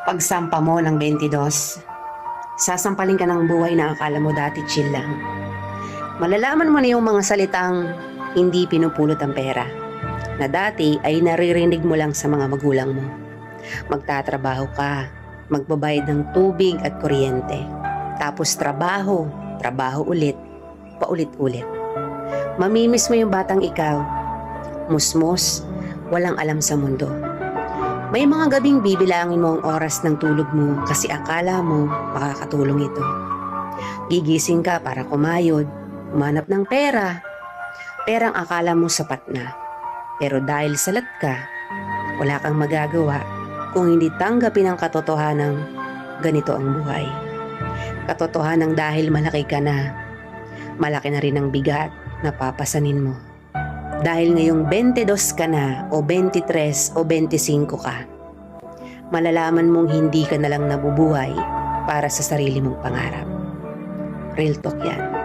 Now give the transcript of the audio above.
Pagsampa mo ng 22, sasampalin ka ng buhay na akala mo dati chill lang. Malalaman mo na yung mga salitang hindi pinupulot ang pera, na dati ay naririnig mo lang sa mga magulang mo. Magtatrabaho ka, magbabayad ng tubig at kuryente. Tapos trabaho, trabaho ulit, paulit-ulit. Mamimiss mo yung batang ikaw, musmos, walang alam sa mundo. May mga gabing bibilangin mo ang oras ng tulog mo kasi akala mo makakatulong ito. Gigising ka para kumayod, umanap ng pera. Perang akala mo sapat na. Pero dahil salat ka, wala kang magagawa kung hindi tanggapin ang katotohanang ganito ang buhay. Katotohanan dahil malaki ka na, malaki na rin ang bigat na papasanin mo. Dahil ngayong 22 ka na o 23 o 25 ka, malalaman mong hindi ka na lang nabubuhay para sa sarili mong pangarap. Real talk yan.